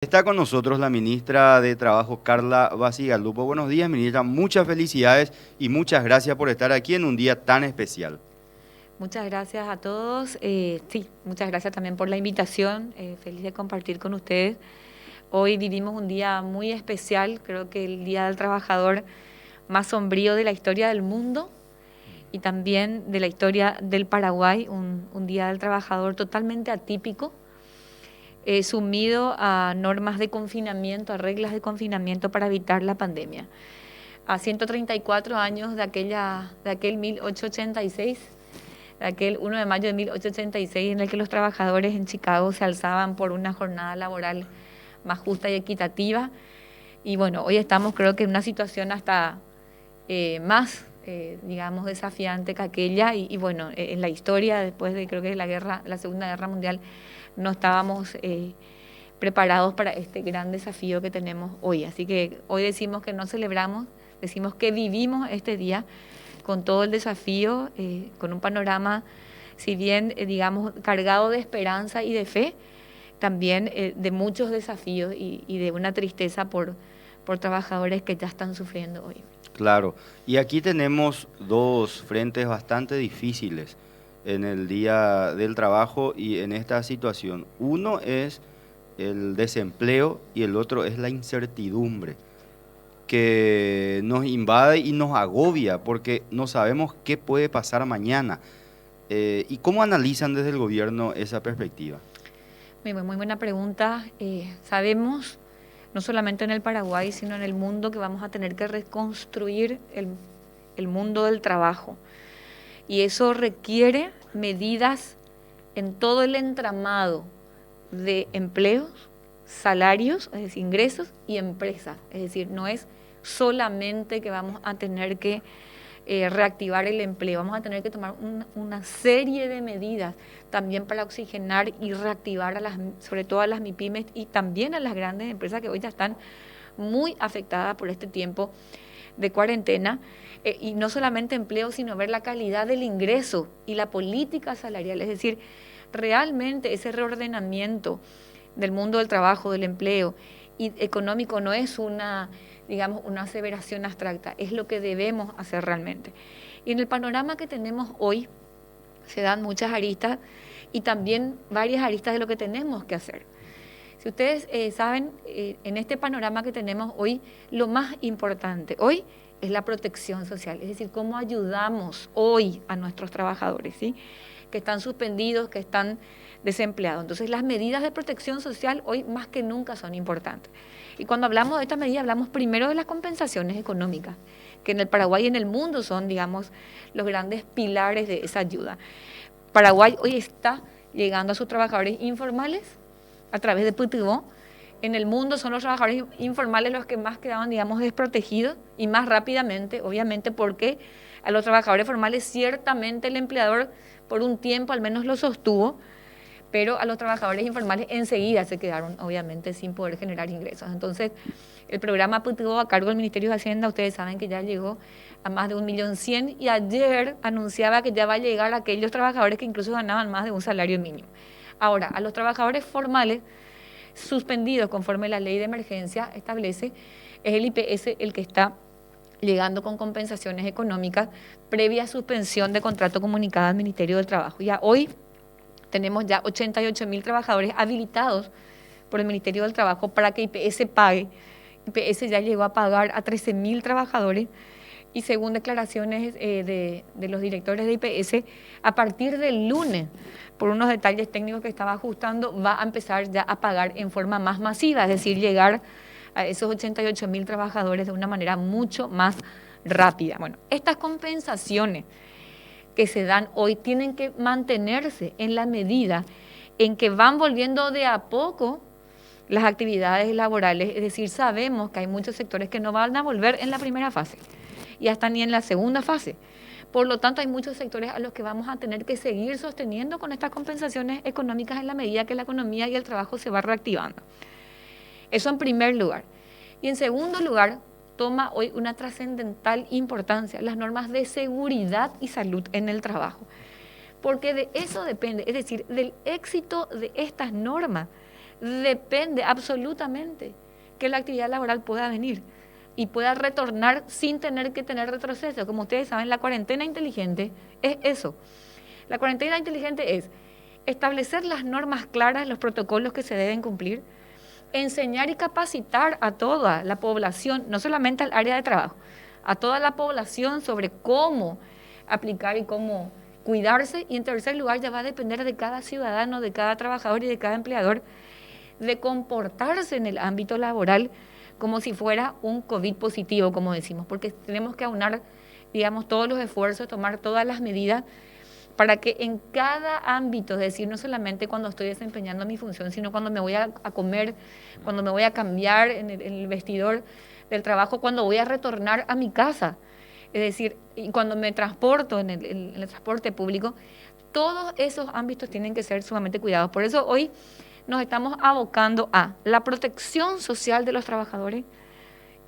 Está con nosotros la ministra de Trabajo, Carla Basigalupo. Buenos días, ministra. Muchas felicidades y muchas gracias por estar aquí en un día tan especial. Muchas gracias a todos. Sí, muchas gracias también por la invitación. Feliz de compartir con ustedes. Hoy vivimos un día muy especial, creo que el Día del Trabajador más sombrío de la historia del mundo y también de la historia del Paraguay, un Día del Trabajador totalmente atípico, sumido a normas de confinamiento, a reglas de confinamiento para evitar la pandemia. A 134 años de aquel 1886, de aquel 1 de mayo de 1886, en el que los trabajadores en Chicago se alzaban por una jornada laboral más justa y equitativa. Y bueno, hoy estamos creo que en una situación hasta más, digamos, desafiante que aquella. Y bueno, en la historia, después de creo que la Segunda Guerra Mundial, no estábamos preparados para este gran desafío que tenemos hoy. Así que hoy decimos que no celebramos, decimos que vivimos este día con todo el desafío, con un panorama, si bien, digamos, cargado de esperanza y de fe, también de muchos desafíos y de una tristeza por trabajadores que ya están sufriendo hoy. Claro, y aquí tenemos dos frentes bastante difíciles en el Día del Trabajo y en esta situación. Uno es el desempleo y el otro es la incertidumbre que nos invade y nos agobia porque no sabemos qué puede pasar mañana. ¿Y cómo analizan desde el gobierno esa perspectiva? Muy buena pregunta. Sabemos, no solamente en el Paraguay, sino en el mundo, que vamos a tener que reconstruir el mundo del trabajo. Y eso requiere medidas en todo el entramado de empleos, salarios, es decir, ingresos y empresas. Es decir, no es solamente que vamos a tener que reactivar el empleo, vamos a tener que tomar una serie de medidas también para oxigenar y reactivar sobre todo a las MIPYMES y también a las grandes empresas que hoy ya están muy afectadas por este tiempo de cuarentena. Y no solamente empleo, sino ver la calidad del ingreso y la política salarial, es decir, realmente ese reordenamiento del mundo del trabajo, del empleo y económico no es digamos, una aseveración abstracta, es lo que debemos hacer realmente. Y en el panorama que tenemos hoy se dan muchas aristas y también varias aristas de lo que tenemos que hacer. Si ustedes saben, en este panorama que tenemos hoy, lo más importante hoy es la protección social, es decir, cómo ayudamos hoy a nuestros trabajadores, ¿sí?, que están suspendidos, que están desempleados. Entonces, las medidas de protección social hoy más que nunca son importantes. Y cuando hablamos de estas medidas, hablamos primero de las compensaciones económicas, que en el Paraguay y en el mundo son, digamos, los grandes pilares de esa ayuda. Paraguay hoy está llegando a sus trabajadores informales a través de PTO. En el mundo son los trabajadores informales los que más quedaban, digamos, desprotegidos y más rápidamente, obviamente, porque a los trabajadores formales ciertamente el empleador por un tiempo al menos lo sostuvo, pero a los trabajadores informales enseguida se quedaron, obviamente, sin poder generar ingresos. Entonces, el programa PTO a cargo del Ministerio de Hacienda, ustedes saben que ya llegó a más de 1.100.000 y ayer anunciaba que ya va a llegar a aquellos trabajadores que incluso ganaban más de un salario mínimo. Ahora, a los trabajadores formales suspendidos conforme la ley de emergencia establece, es el IPS el que está llegando con compensaciones económicas previa suspensión de contrato comunicado al Ministerio del Trabajo. Ya hoy tenemos ya 88.000 trabajadores habilitados por el Ministerio del Trabajo para que IPS pague. IPS ya llegó a pagar a 13.000 trabajadores y según declaraciones de los directores de IPS, a partir del lunes, por unos detalles técnicos que estaba ajustando, va a empezar ya a pagar en forma más masiva, es decir, llegar a esos 88.000 trabajadores de una manera mucho más rápida. Bueno, estas compensaciones que se dan hoy tienen que mantenerse en la medida en que van volviendo de a poco las actividades laborales, es decir, sabemos que hay muchos sectores que no van a volver en la primera fase y hasta ni en la segunda fase. Por lo tanto, hay muchos sectores a los que vamos a tener que seguir sosteniendo con estas compensaciones económicas en la medida que la economía y el trabajo se va reactivando. Eso en primer lugar. Y en segundo lugar, toma hoy una trascendental importancia las normas de seguridad y salud en el trabajo. Porque de eso depende, es decir, del éxito de estas normas, depende absolutamente que la actividad laboral pueda venir y pueda retornar sin tener que tener retroceso. Como ustedes saben, la cuarentena inteligente es eso. La cuarentena inteligente es establecer las normas claras, los protocolos que se deben cumplir, enseñar y capacitar a toda la población, no solamente al área de trabajo, a toda la población sobre cómo aplicar y cómo cuidarse. Y en tercer lugar, ya va a depender de cada ciudadano, de cada trabajador y de cada empleador de comportarse en el ámbito laboral como si fuera un COVID positivo, como decimos, porque tenemos que aunar, digamos, todos los esfuerzos, tomar todas las medidas para que en cada ámbito, es decir, no solamente cuando estoy desempeñando mi función, sino cuando me voy a comer, cuando me voy a cambiar en el vestidor del trabajo, cuando voy a retornar a mi casa, es decir, y cuando me transporto en el transporte público, todos esos ámbitos tienen que ser sumamente cuidados. Por eso hoy nos estamos abocando a la protección social de los trabajadores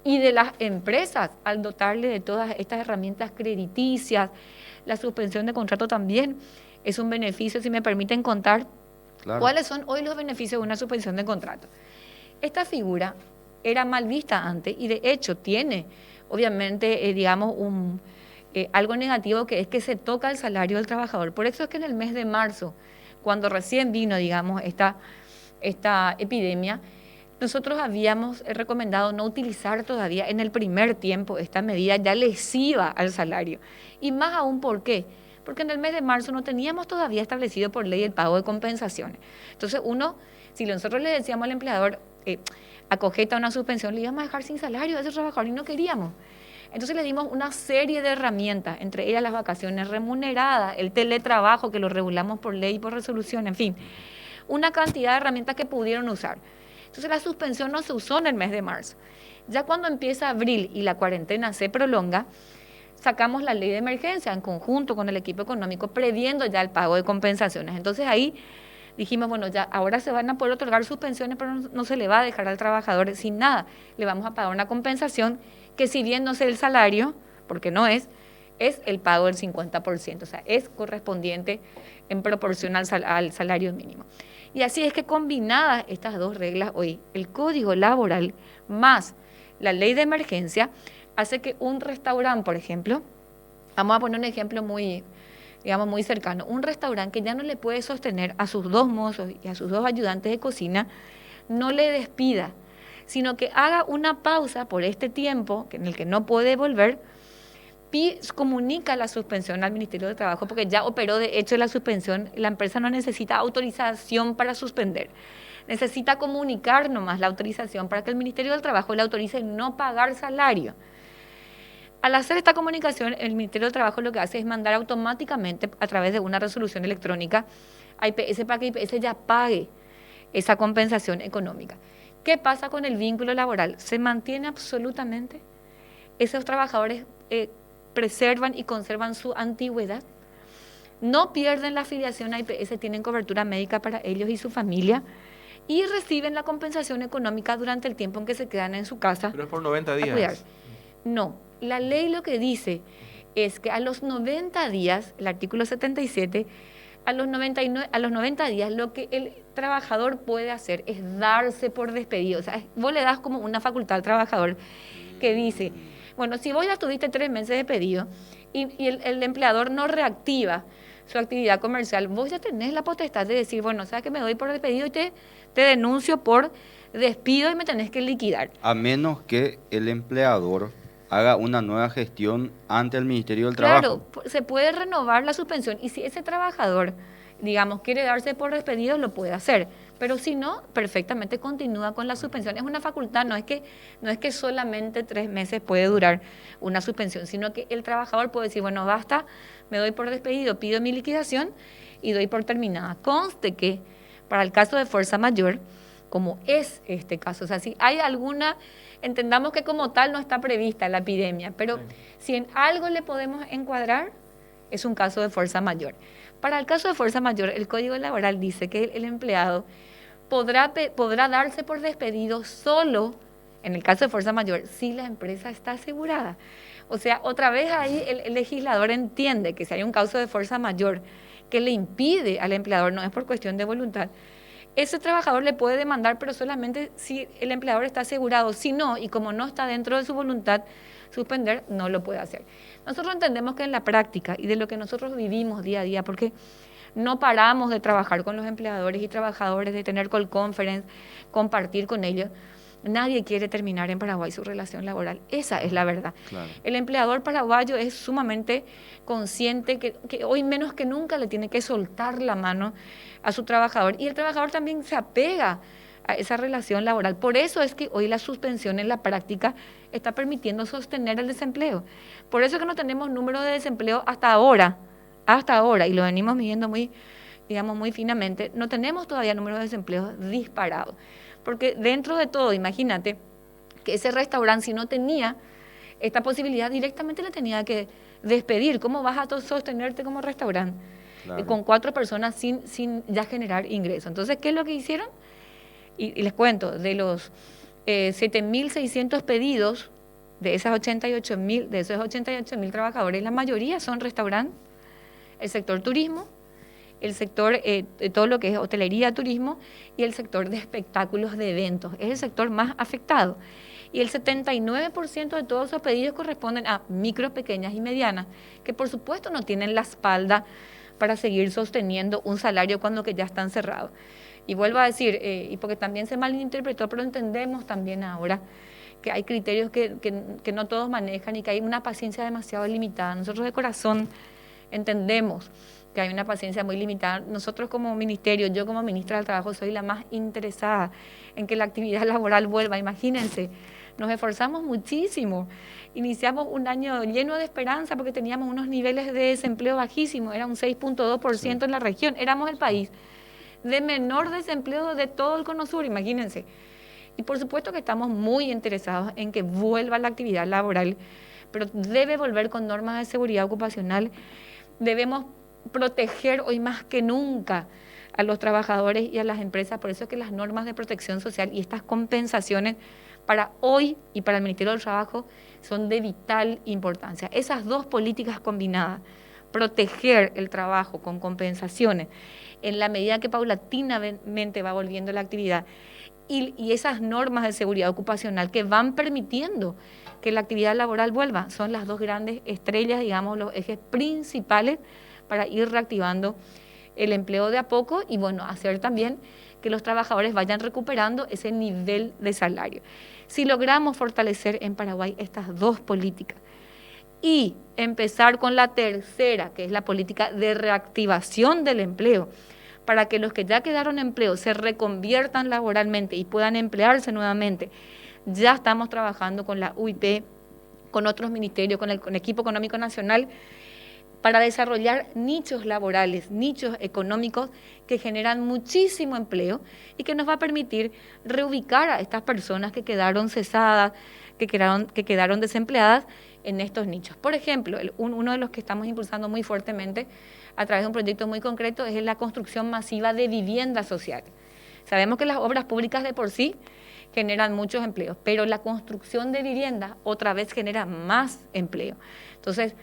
y de las empresas al dotarle de todas estas herramientas crediticias. La suspensión de contrato también es un beneficio, si me permiten contar. Claro. ¿Cuáles son hoy los beneficios de una suspensión de contrato? Esta figura era mal vista antes y de hecho tiene, obviamente, digamos, algo negativo, que es que se toca el salario del trabajador. Por eso es que en el mes de marzo, cuando recién vino, digamos, esta epidemia, nosotros habíamos recomendado no utilizar todavía en el primer tiempo esta medida ya lesiva al salario. Y más aún, ¿por qué? Porque en el mes de marzo no teníamos todavía establecido por ley el pago de compensaciones. Entonces si nosotros le decíamos al empleador, acogete a una suspensión, le íbamos a dejar sin salario a ese trabajador y no queríamos. Entonces le dimos una serie de herramientas, entre ellas las vacaciones remuneradas, el teletrabajo, que lo regulamos por ley y por resolución, en fin, una cantidad de herramientas que pudieron usar. Entonces la suspensión no se usó en el mes de marzo. Ya cuando empieza abril y la cuarentena se prolonga, sacamos la ley de emergencia en conjunto con el equipo económico, previendo ya el pago de compensaciones. Entonces ahí dijimos, bueno, ya ahora se van a poder otorgar suspensiones, pero no se le va a dejar al trabajador sin nada. Le vamos a pagar una compensación que, si bien no es el salario, porque no es el pago del 50%, o sea, es correspondiente en proporción al salario mínimo. Y así es que, combinadas estas dos reglas hoy, el Código Laboral más la ley de emergencia, hace que un restaurante, por ejemplo, vamos a poner un ejemplo muy cercano, un restaurante que ya no le puede sostener a sus 2 mozos y a sus 2 ayudantes de cocina, no le despida, sino que haga una pausa por este tiempo en el que no puede volver, comunica la suspensión al Ministerio de Trabajo, porque ya operó de hecho la suspensión. La empresa no necesita autorización para suspender, necesita comunicar nomás la autorización para que el Ministerio del Trabajo le autorice no pagar salario. Al hacer esta comunicación, el Ministerio del Trabajo lo que hace es mandar automáticamente, a través de una resolución electrónica, a IPS para que IPS ya pague esa compensación económica. ¿Qué pasa con el vínculo laboral? Se mantiene absolutamente. Esos trabajadores preservan y conservan su antigüedad, no pierden la afiliación a IPS, tienen cobertura médica para ellos y su familia, y reciben la compensación económica durante el tiempo en que se quedan en su casa. Pero es por 90 días. A cuidar. No, la ley lo que dice es que a los 90 días, el artículo 77, a los 90 días lo que el trabajador puede hacer es darse por despedido. O sea, vos le das como una facultad al trabajador que dice, bueno, si vos ya tuviste 3 meses de pedido y el empleador no reactiva su actividad comercial, vos ya tenés la potestad de decir, bueno, sabes que me doy por despedido y te denuncio por despido y me tenés que liquidar. A menos que el empleador haga una nueva gestión ante el Ministerio del Trabajo. Claro, se puede renovar la suspensión y si ese trabajador, digamos, quiere darse por despedido, lo puede hacer. Pero si no, perfectamente continúa con la suspensión. Es una facultad, no es que solamente 3 meses puede durar una suspensión, sino que el trabajador puede decir, bueno, basta, me doy por despedido, pido mi liquidación y doy por terminada. Conste que para el caso de fuerza mayor, como es este caso, o sea, si hay alguna, entendamos que como tal no está prevista la epidemia, pero si en algo le podemos encuadrar, es un caso de fuerza mayor. Para el caso de fuerza mayor, el Código Laboral dice que el empleado podrá darse por despedido solo, en el caso de fuerza mayor, si la empresa está asegurada. O sea, otra vez ahí el legislador entiende que si hay un caso de fuerza mayor que le impide al empleador, no es por cuestión de voluntad, ese trabajador le puede demandar, pero solamente si el empleador está asegurado. Si no, y como no está dentro de su voluntad suspender, no lo puede hacer. Nosotros entendemos que en la práctica y de lo que nosotros vivimos día a día, porque no paramos de trabajar con los empleadores y trabajadores, de tener call conference, compartir con ellos. Nadie quiere terminar en Paraguay su relación laboral. Esa es la verdad. Claro. El empleador paraguayo es sumamente consciente que hoy menos que nunca le tiene que soltar la mano a su trabajador. Y el trabajador también se apega a esa relación laboral. Por eso es que hoy la suspensión en la práctica está permitiendo sostener el desempleo. Por eso es que no tenemos número de desempleo hasta ahora, y lo venimos midiendo muy, digamos, muy finamente, no tenemos todavía número de desempleo disparado. Porque dentro de todo, imagínate que ese restaurante, si no tenía esta posibilidad, directamente le tenía que despedir. ¿Cómo vas a sostenerte como restaurante? Claro. Con 4 personas sin ya generar ingresos. Entonces, ¿qué es lo que hicieron? Y les cuento, de los 7.600 pedidos, de esos 88.000 trabajadores, la mayoría son restaurantes, el sector turismo, el sector, todo lo que es hotelería, turismo, y el sector de espectáculos, de eventos. Es el sector más afectado. Y el 79% de todos esos pedidos corresponden a micro, pequeñas y medianas, que por supuesto no tienen la espalda para seguir sosteniendo un salario cuando que ya están cerrados. Y vuelvo a decir, y porque también se malinterpretó, pero entendemos también ahora que hay criterios que no todos manejan y que hay una paciencia demasiado limitada. Nosotros de corazón entendemos que hay una paciencia muy limitada. Nosotros como ministerio, yo como ministra del Trabajo, soy la más interesada en que la actividad laboral vuelva. Imagínense, nos esforzamos muchísimo. Iniciamos un año lleno de esperanza porque teníamos unos niveles de desempleo bajísimos, era un 6.2% en la región. Éramos el país de menor desempleo de todo el Cono Sur, imagínense. Y por supuesto que estamos muy interesados en que vuelva la actividad laboral, pero debe volver con normas de seguridad ocupacional. Debemos proteger hoy más que nunca a los trabajadores y a las empresas. Por eso es que las normas de protección social y estas compensaciones para hoy y para el Ministerio del Trabajo son de vital importancia. Esas dos políticas combinadas, proteger el trabajo con compensaciones en la medida que paulatinamente va volviendo la actividad, y esas normas de seguridad ocupacional que van permitiendo que la actividad laboral vuelva, son las dos grandes estrellas, digamos, los ejes principales para ir reactivando el empleo de a poco y, bueno, hacer también que los trabajadores vayan recuperando ese nivel de salario. Si logramos fortalecer en Paraguay estas dos políticas y empezar con la tercera, que es la política de reactivación del empleo, para que los que ya quedaron en empleo se reconviertan laboralmente y puedan emplearse nuevamente, ya estamos trabajando con la UIP, con otros ministerios, con el Equipo Económico Nacional, para desarrollar nichos laborales, nichos económicos que generan muchísimo empleo y que nos va a permitir reubicar a estas personas que quedaron cesadas, que quedaron desempleadas en estos nichos. Por ejemplo, uno de los que estamos impulsando muy fuertemente a través de un proyecto muy concreto es la construcción masiva de viviendas sociales. Sabemos que las obras públicas de por sí generan muchos empleos, pero la construcción de viviendas otra vez genera más empleo. Entonces,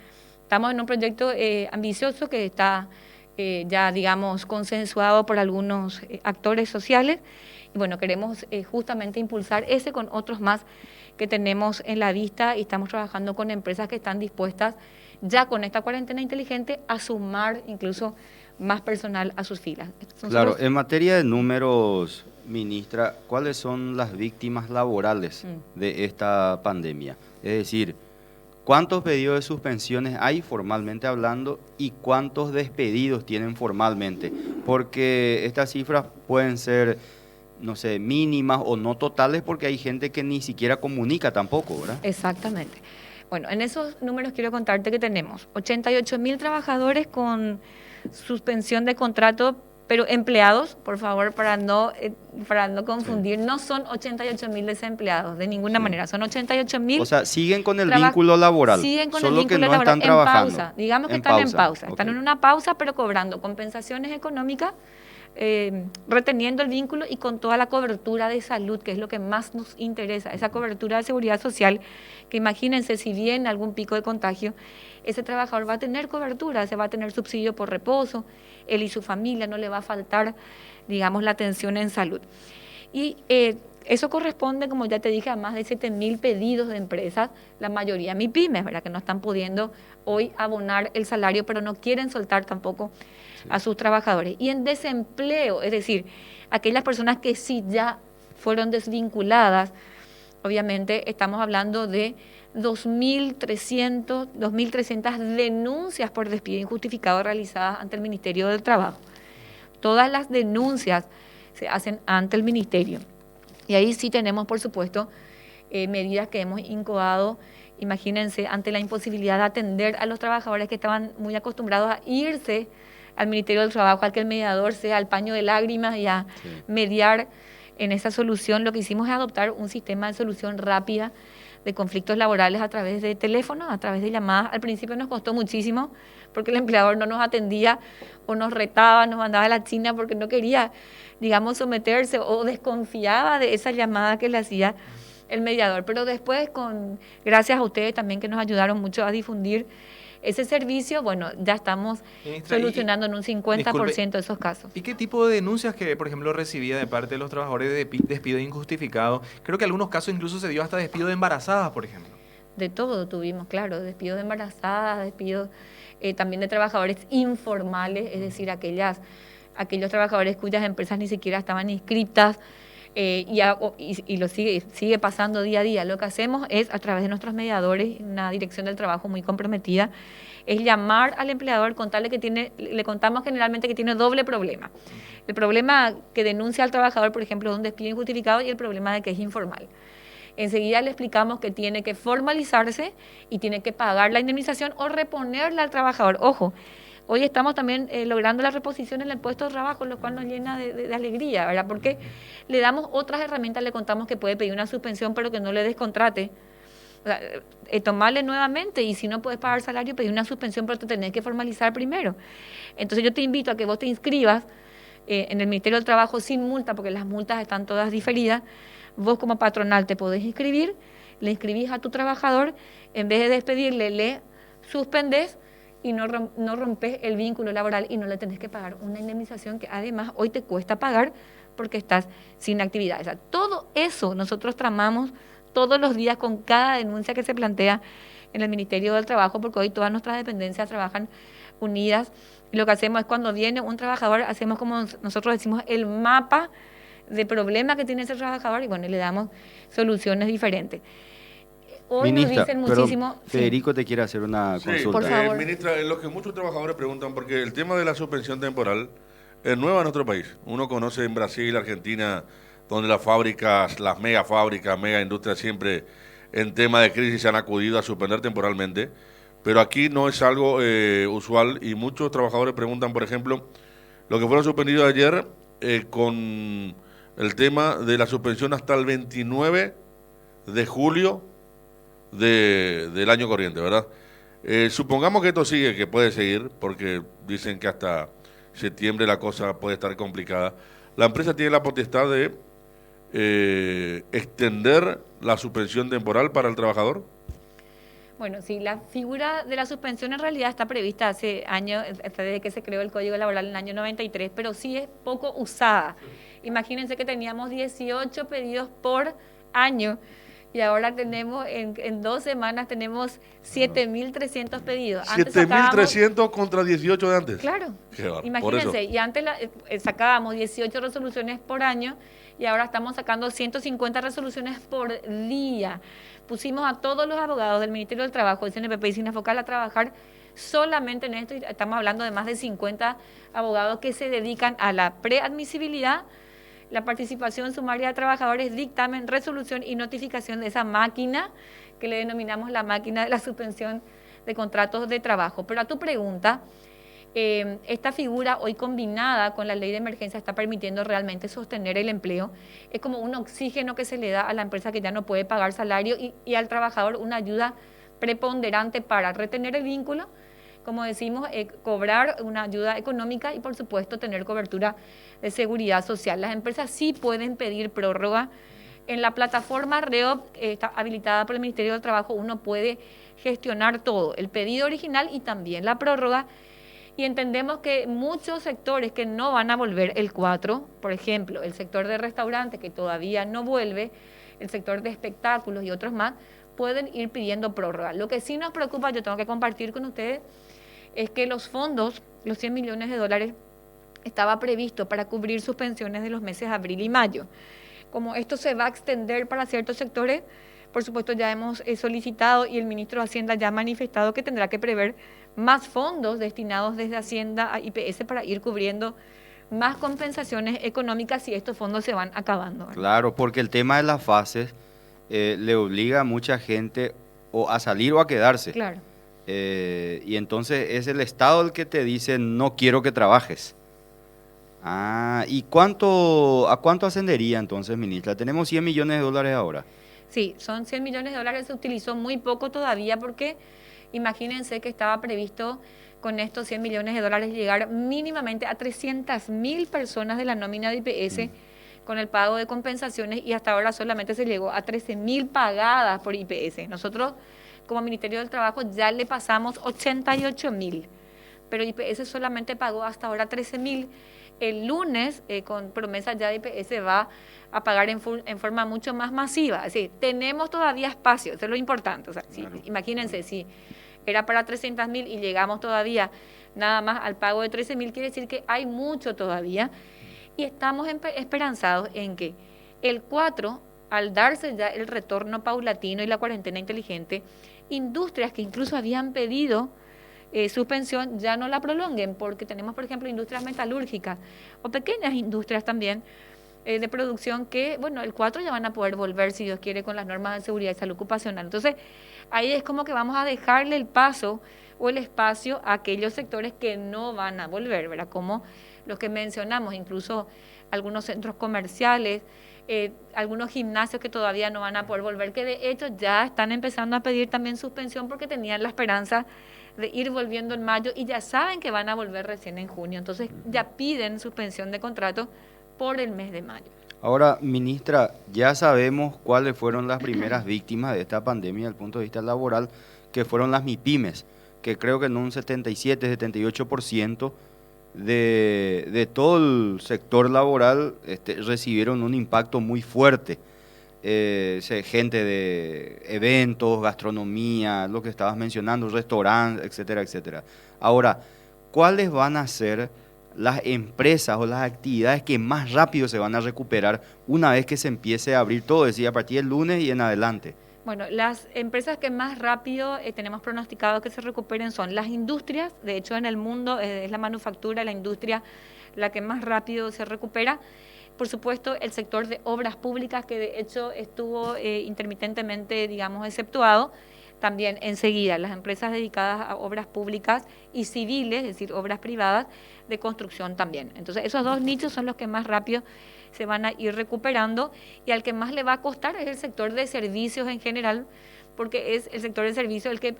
estamos en un proyecto ambicioso que está ya, digamos, consensuado por algunos actores sociales. Y bueno, queremos justamente impulsar ese con otros más que tenemos en la vista y estamos trabajando con empresas que están dispuestas ya con esta cuarentena inteligente a sumar incluso más personal a sus filas. Claro, en materia de números, ministra, ¿cuáles son las víctimas laborales de esta pandemia? Es decir, ¿cuántos pedidos de suspensiones hay formalmente hablando y cuántos despedidos tienen formalmente? Porque estas cifras pueden ser, no sé, mínimas o no totales porque hay gente que ni siquiera comunica tampoco, ¿verdad? Exactamente. Bueno, en esos números quiero contarte que tenemos 88.000 trabajadores con suspensión de contrato, pero empleados, por favor, para no confundir, sí. No son 88.000 desempleados, de ninguna manera, son 88.000. O sea, siguen con el vínculo laboral, siguen con solo el vínculo que no laboral, están trabajando. Pausa, digamos que están en pausa, están en una pausa, pero cobrando compensaciones económicas reteniendo el vínculo y con toda la cobertura de salud, que es lo que más nos interesa, esa cobertura de seguridad social, que imagínense, si viene algún pico de contagio, ese trabajador va a tener cobertura, se va a tener subsidio por reposo, él y su familia, no le va a faltar, digamos, la atención en salud. Y eso corresponde, como ya te dije, a más de 7.000 pedidos de empresas, la mayoría MIPYMES, ¿verdad?, que no están pudiendo hoy abonar el salario, pero no quieren soltar tampoco a sus trabajadores. Y en desempleo, es decir, aquellas personas que sí ya fueron desvinculadas, obviamente estamos hablando de 2.300 denuncias por despido injustificado realizadas ante el Ministerio del Trabajo. Todas las denuncias se hacen ante el Ministerio. Y ahí sí tenemos, por supuesto, medidas que hemos incoado. Imagínense, ante la imposibilidad de atender a los trabajadores que estaban muy acostumbrados a irse al Ministerio del Trabajo, al que el mediador sea el paño de lágrimas y a mediar en esa solución, lo que hicimos es adoptar un sistema de solución rápida de conflictos laborales a través de teléfono, a través de llamadas. Al principio nos costó muchísimo porque el empleador no nos atendía o nos retaba, nos mandaba a la China porque no quería, digamos, someterse o desconfiaba de esa llamada que le hacía el mediador. Pero después, gracias a ustedes también que nos ayudaron mucho a difundir ese servicio, bueno, ya estamos solucionando en un 50% de esos casos. ¿Y qué tipo de denuncias que, por ejemplo, recibía de parte de los trabajadores de despido injustificado? Creo que en algunos casos incluso se dio hasta despido de embarazadas, por ejemplo. De todo tuvimos, claro, despidos de embarazadas, despidos también de trabajadores informales, es decir, aquellos trabajadores cuyas empresas ni siquiera estaban inscritas, y lo sigue pasando día a día. Lo que hacemos es, a través de nuestros mediadores, una dirección del trabajo muy comprometida, es llamar al empleador, le contamos generalmente que tiene doble problema. El problema que denuncia al trabajador, por ejemplo, de un despido injustificado, y el problema de que es informal. Enseguida le explicamos que tiene que formalizarse y tiene que pagar la indemnización o reponerla al trabajador. Ojo, hoy estamos también logrando la reposición en el puesto de trabajo, lo cual nos llena de alegría, ¿verdad? Porque le damos otras herramientas, le contamos que puede pedir una suspensión, pero que no le descontrate. O sea, tomarle nuevamente, y si no puedes pagar salario, pedir una suspensión, pero te tenés que formalizar primero. Entonces yo te invito a que vos te inscribas en el Ministerio del Trabajo sin multa, porque las multas están todas diferidas. Vos como patronal te podés inscribir, le inscribís a tu trabajador, en vez de despedirle, le suspendés y no rompes el vínculo laboral y no le tenés que pagar una indemnización que además hoy te cuesta pagar porque estás sin actividad. O sea, todo eso nosotros tramamos todos los días con cada denuncia que se plantea en el Ministerio del Trabajo, porque hoy todas nuestras dependencias trabajan unidas. Y lo que hacemos es, cuando viene un trabajador, hacemos, como nosotros decimos, el mapa de problemas que tiene ese trabajador y bueno, le damos soluciones diferentes. Hoy Ministra, nos dicen muchísimo. Federico te quiere hacer una consulta. Por favor. Ministra, lo que muchos trabajadores preguntan, porque el tema de la suspensión temporal es nueva en nuestro país. Uno conoce en Brasil, Argentina, donde las fábricas, las mega fábricas, mega industrias siempre en tema de crisis se han acudido a suspender temporalmente, pero aquí no es algo usual y muchos trabajadores preguntan, por ejemplo, lo que fueron suspendidos ayer con el tema de la suspensión hasta el 29 de julio del año corriente, ¿verdad? Supongamos que esto sigue, que puede seguir, porque dicen que hasta septiembre la cosa puede estar complicada. La empresa tiene la potestad de extender la suspensión temporal para el trabajador. Bueno, sí, la figura de la suspensión en realidad está prevista hace años, desde que se creó el Código Laboral en el año 93, pero sí es poco usada. Imagínense que teníamos 18 pedidos por año y ahora tenemos, en 2 semanas tenemos 7.300 pedidos. 7.300 contra 18 de antes. Claro, Qué imagínense, y antes sacábamos 18 resoluciones por año y ahora estamos sacando 150 resoluciones por día. Pusimos a todos los abogados del Ministerio del Trabajo, del CNPP y Sinafocal a trabajar solamente en esto, y estamos hablando de más de 50 abogados que se dedican a la preadmisibilidad, la participación sumaria de trabajadores, dictamen, resolución y notificación de esa máquina que le denominamos la máquina de la suspensión de contratos de trabajo. Pero a tu pregunta, esta figura hoy combinada con la ley de emergencia está permitiendo realmente sostener el empleo. Es como un oxígeno que se le da a la empresa que ya no puede pagar salario y al trabajador una ayuda preponderante para retener el vínculo como decimos, cobrar una ayuda económica y por supuesto tener cobertura de seguridad social. Las empresas sí pueden pedir prórroga. En la plataforma REOP, está habilitada por el Ministerio del Trabajo, uno puede gestionar todo, el pedido original y también la prórroga. Y entendemos que muchos sectores que no van a volver el 4, por ejemplo, el sector de restaurantes que todavía no vuelve, el sector de espectáculos y otros más, pueden ir pidiendo prórroga. Lo que sí nos preocupa, yo tengo que compartir con ustedes, es que los fondos, los 100 millones de dólares, estaba previsto para cubrir sus pensiones de los meses de abril y mayo. Como esto se va a extender para ciertos sectores, por supuesto ya hemos solicitado y el ministro de Hacienda ya ha manifestado que tendrá que prever más fondos destinados desde Hacienda a IPS para ir cubriendo más compensaciones económicas si estos fondos se van acabando, ¿verdad? Claro, porque el tema de las fases le obliga a mucha gente o a salir o a quedarse. Claro. Y entonces es el Estado el que te dice no quiero que trabajes. ¿Y a cuánto ascendería entonces, ministra? Tenemos 100 millones de dólares ahora. Sí, son 100 millones de dólares, se utilizó muy poco todavía porque imagínense que estaba previsto con estos 100 millones de dólares llegar mínimamente a 300.000 personas de la nómina de IPS con el pago de compensaciones y hasta ahora solamente se llegó a 13.000 pagadas por IPS. Nosotros como Ministerio del Trabajo ya le pasamos 88.000, pero IPS solamente pagó hasta ahora 13.000. El lunes, con promesa ya de IPS, va a pagar en forma mucho más masiva. Es decir, tenemos todavía espacio, eso es lo importante. O sea, Claro. Imagínense, si era para 300.000 y llegamos todavía nada más al pago de 13.000, quiere decir que hay mucho todavía. Y estamos esperanzados en que el 4, al darse ya el retorno paulatino y la cuarentena inteligente, industrias que incluso habían pedido suspensión ya no la prolonguen, porque tenemos, por ejemplo, industrias metalúrgicas o pequeñas industrias también de producción que, bueno, el 4 ya van a poder volver, si Dios quiere, con las normas de seguridad y salud ocupacional. Entonces, ahí es como que vamos a dejarle el paso o el espacio a aquellos sectores que no van a volver, ¿verdad? Como los que mencionamos, incluso algunos centros comerciales, algunos gimnasios que todavía no van a poder volver, que de hecho ya están empezando a pedir también suspensión porque tenían la esperanza de ir volviendo en mayo y ya saben que van a volver recién en junio. Entonces ya piden suspensión de contrato por el mes de mayo. Ahora, ministra, ya sabemos cuáles fueron las primeras víctimas de esta pandemia desde el punto de vista laboral, que fueron las MIPYMES, que creo que en un 77-78% de todo el sector laboral recibieron un impacto muy fuerte. Gente de eventos, gastronomía, lo que estabas mencionando, restaurantes, etcétera, etcétera. Ahora, ¿cuáles van a ser las empresas o las actividades que más rápido se van a recuperar una vez que se empiece a abrir todo? Decía, a partir del lunes y en adelante. Bueno, las empresas que más rápido tenemos pronosticado que se recuperen son las industrias. De hecho, en el mundo es la manufactura, la industria, la que más rápido se recupera. Por supuesto, el sector de obras públicas, que de hecho estuvo intermitentemente, digamos, exceptuado. También enseguida las empresas dedicadas a obras públicas y civiles, es decir, obras privadas de construcción también. Entonces, esos dos nichos son los que más rápido se van a ir recuperando, y al que más le va a costar es el sector de servicios en general, porque es el sector de servicios el que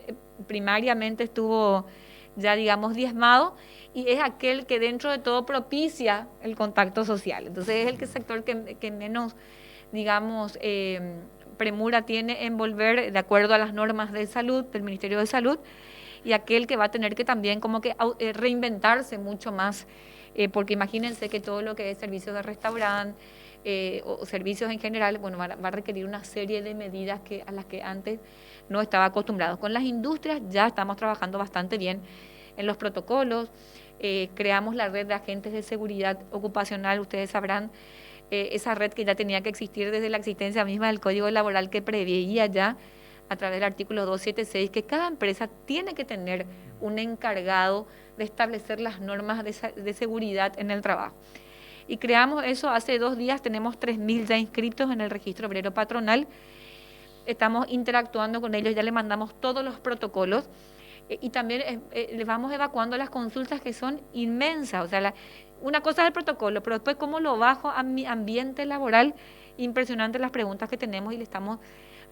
primariamente estuvo ya, digamos, diezmado, y es aquel que dentro de todo propicia el contacto social. Entonces es el sector que menos, digamos, premura tiene en volver de acuerdo a las normas de salud, del Ministerio de Salud, y aquel que va a tener que también como que reinventarse mucho más, porque imagínense que todo lo que es servicios de restaurante o servicios en general, bueno, va a requerir una serie de medidas a las que antes no estaba acostumbrados. Con las industrias ya estamos trabajando bastante bien en los protocolos, creamos la red de agentes de seguridad ocupacional, ustedes sabrán, esa red que ya tenía que existir desde la existencia misma del Código Laboral, que preveía ya a través del artículo 276 que cada empresa tiene que tener un encargado de establecer las normas de seguridad en el trabajo. Y creamos eso hace 2 días, tenemos 3.000 ya inscritos en el registro obrero patronal, estamos interactuando con ellos, ya le mandamos todos los protocolos y también les vamos evacuando las consultas, que son inmensas. O sea, una cosa es el protocolo, pero después cómo lo bajo a mi ambiente laboral, impresionante las preguntas que tenemos, y le estamos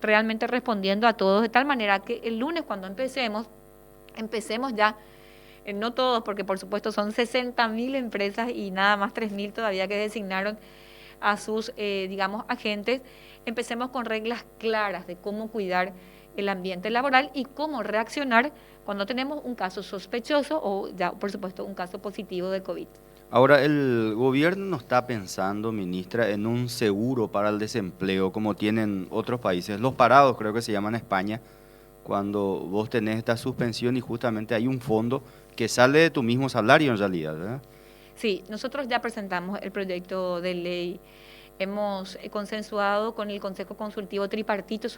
realmente respondiendo a todos, de tal manera que el lunes cuando empecemos ya no todos, porque por supuesto son 60.000 empresas y nada más 3.000 todavía que designaron a sus, digamos, agentes, empecemos con reglas claras de cómo cuidar el ambiente laboral y cómo reaccionar cuando tenemos un caso sospechoso o ya, por supuesto, un caso positivo de COVID. Ahora, el gobierno no está pensando, ministra, en un seguro para el desempleo como tienen otros países. Los parados, creo que se llaman en España, cuando vos tenés esta suspensión y justamente hay un fondo que sale de tu mismo salario en realidad, ¿verdad? Sí, nosotros ya presentamos el proyecto de ley. Hemos consensuado con el Consejo Consultivo Tripartito,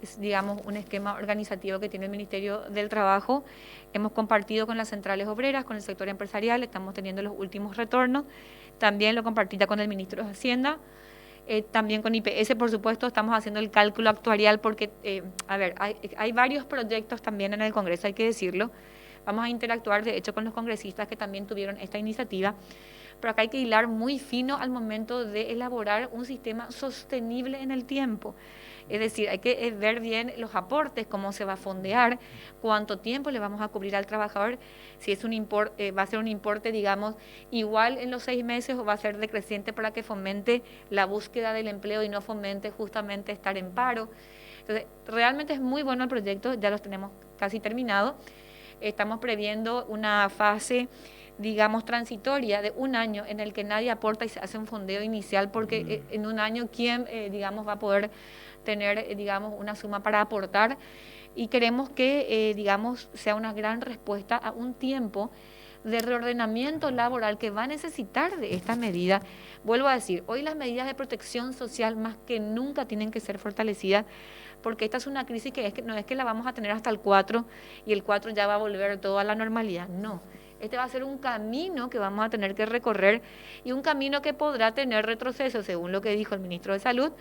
es, digamos, un esquema organizativo que tiene el Ministerio del Trabajo. Hemos compartido con las centrales obreras, con el sector empresarial, estamos teniendo los últimos retornos. También lo compartí con el ministro de Hacienda, también con IPS, por supuesto, estamos haciendo el cálculo actuarial porque, a ver, hay varios proyectos también en el Congreso, hay que decirlo. Vamos a interactuar, de hecho, con los congresistas que también tuvieron esta iniciativa, pero acá hay que hilar muy fino al momento de elaborar un sistema sostenible en el tiempo. Es decir, hay que ver bien los aportes, cómo se va a fondear, cuánto tiempo le vamos a cubrir al trabajador, si es va a ser un importe, digamos, igual en los 6 meses o va a ser decreciente para que fomente la búsqueda del empleo y no fomente justamente estar en paro. Entonces, realmente es muy bueno el proyecto, ya los tenemos casi terminados. Estamos previendo una fase, digamos, transitoria de 1 año en el que nadie aporta y se hace un fondeo inicial porque en 1 año, ¿quién, digamos, va a poder tener, digamos, una suma para aportar? Y queremos que, digamos, sea una gran respuesta a un tiempo de reordenamiento laboral que va a necesitar de esta medida. Vuelvo a decir, hoy las medidas de protección social más que nunca tienen que ser fortalecidas, porque esta es una crisis que no es que la vamos a tener hasta el 4 y el 4 ya va a volver todo a la normalidad, no. Este va a ser un camino que vamos a tener que recorrer y un camino que podrá tener retroceso, según lo que dijo el ministro de Salud.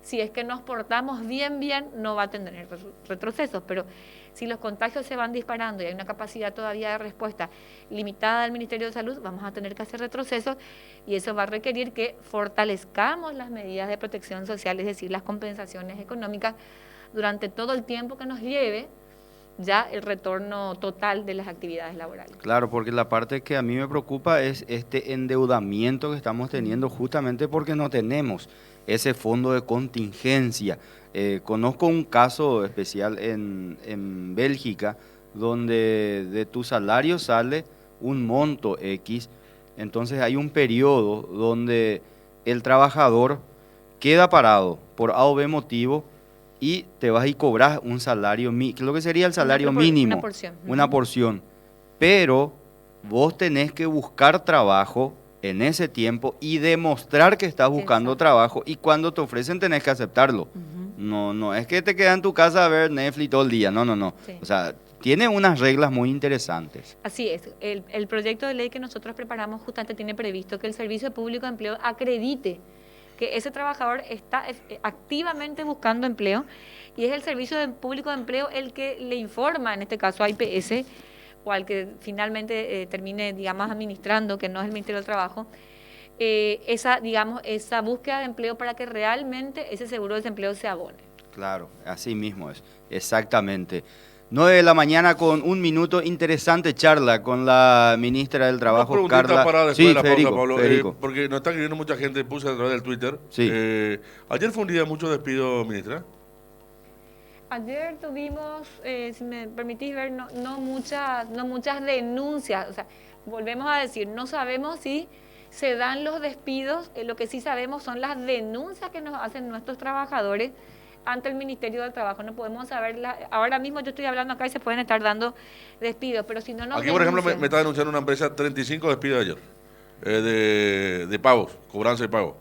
Si es que nos portamos bien, no va a tener retrocesos, pero si los contagios se van disparando y hay una capacidad todavía de respuesta limitada del Ministerio de Salud, vamos a tener que hacer retrocesos y eso va a requerir que fortalezcamos las medidas de protección social, es decir, las compensaciones económicas durante todo el tiempo que nos lleve ya el retorno total de las actividades laborales. Claro, porque la parte que a mí me preocupa es este endeudamiento que estamos teniendo justamente porque no tenemos ese fondo de contingencia. Conozco un caso especial en Bélgica donde de tu salario sale un monto X, entonces hay un periodo donde el trabajador queda parado por A o B motivo y te vas y cobras un salario, lo que sería el salario mínimo, una porción, pero vos tenés que buscar trabajo en ese tiempo y demostrar que estás buscando trabajo y cuando te ofrecen tenés que aceptarlo. No es que te quedas en tu casa a ver Netflix todo el día, no. Sí. O sea, tiene unas reglas muy interesantes. Así es, el proyecto de ley que nosotros preparamos justamente tiene previsto que el Servicio Público de Empleo acredite que ese trabajador está activamente buscando empleo y es el Servicio Público de Empleo el que le informa, en este caso a IPS, o al que finalmente termine, digamos, administrando, que no es el Ministerio del Trabajo, esa búsqueda de empleo para que realmente ese seguro de desempleo se abone. Claro, así mismo es, exactamente. 9 de la mañana con 1 minuto, interesante charla con la ministra del Trabajo, Carla. Para después de la Federico, pausa, Pablo, Federico. Porque nos está escribiendo mucha gente, puse a través del Twitter. Sí. Ayer fue un día de mucho despido, ministra. Ayer tuvimos, si me permitís ver, no muchas denuncias. O sea, volvemos a decir, no sabemos si se dan los despidos, lo que sí sabemos son las denuncias que nos hacen nuestros trabajadores ante el Ministerio del Trabajo. No podemos saber, ahora mismo yo estoy hablando acá y se pueden estar dando despidos, pero si no nos Aquí, por ejemplo, me está denunciando una empresa 35 despidos ayer, de pagos, cobranza de pagos,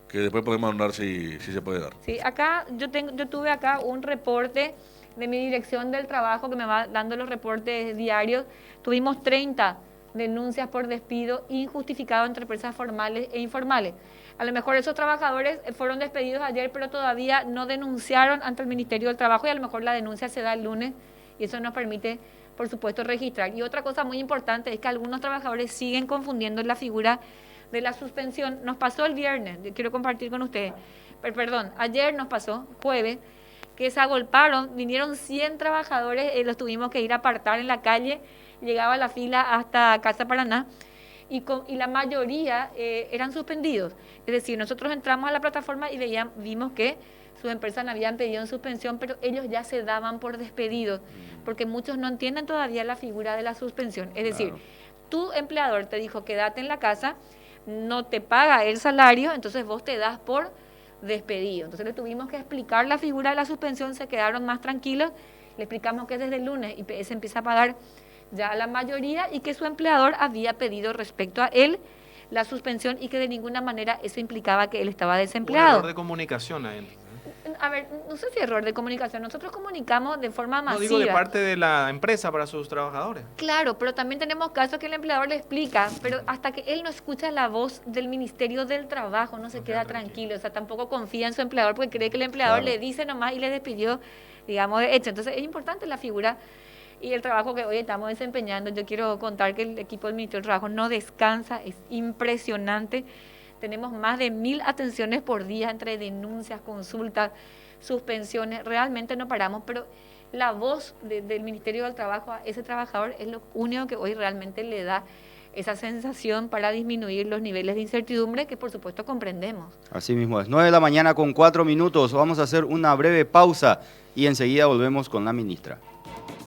que después podemos hablar si se puede dar. Sí, acá yo tuve acá un reporte de mi dirección del trabajo que me va dando los reportes diarios. Tuvimos 30 denuncias por despido injustificado entre empresas formales e informales. A lo mejor esos trabajadores fueron despedidos ayer, pero todavía no denunciaron ante el Ministerio del Trabajo y a lo mejor la denuncia se da el lunes y eso nos permite, por supuesto, registrar. Y otra cosa muy importante es que algunos trabajadores siguen confundiendo la figura de la suspensión. Nos pasó el viernes, quiero compartir con ustedes, ayer nos pasó, jueves, que se agolparon, vinieron 100 trabajadores, los tuvimos que ir a apartar en la calle llegaba la fila hasta Casa Paraná y la mayoría eran suspendidos. Es decir, nosotros entramos a la plataforma y vimos que sus empresas no habían pedido en suspensión, pero ellos ya se daban por despedidos, porque muchos no entienden todavía la figura de la suspensión. Es decir, Claro. tu empleador te dijo quédate en la casa, no te paga el salario, entonces vos te das por despedido. Entonces le tuvimos que explicar la figura de la suspensión, se quedaron más tranquilos, le explicamos que desde el lunes IPS empieza a pagar ya a la mayoría y que su empleador había pedido respecto a él la suspensión y que de ninguna manera eso implicaba que él estaba Un desempleado. error de comunicación a él. A ver, no sé si error de comunicación, nosotros comunicamos de forma No masiva. digo de parte de la empresa para sus trabajadores. Claro, pero también tenemos casos que el empleador le explica, pero hasta que él no escucha la voz del Ministerio del Trabajo no se queda tranquilo, o sea, tampoco confía en su empleador porque cree que el empleador Claro. le dice nomás y le despidió, digamos, de hecho. Entonces es importante la figura y el trabajo que hoy estamos desempeñando. Yo quiero contar que el equipo del Ministerio del Trabajo no descansa, es impresionante. Tenemos más de 1000 atenciones por día entre denuncias, consultas, suspensiones. Realmente no paramos, pero la voz del Ministerio del Trabajo a ese trabajador es lo único que hoy realmente le da esa sensación para disminuir los niveles de incertidumbre que por supuesto comprendemos. Así mismo es. 9 de la mañana con 4 minutos. Vamos a hacer una breve pausa y enseguida volvemos con la ministra.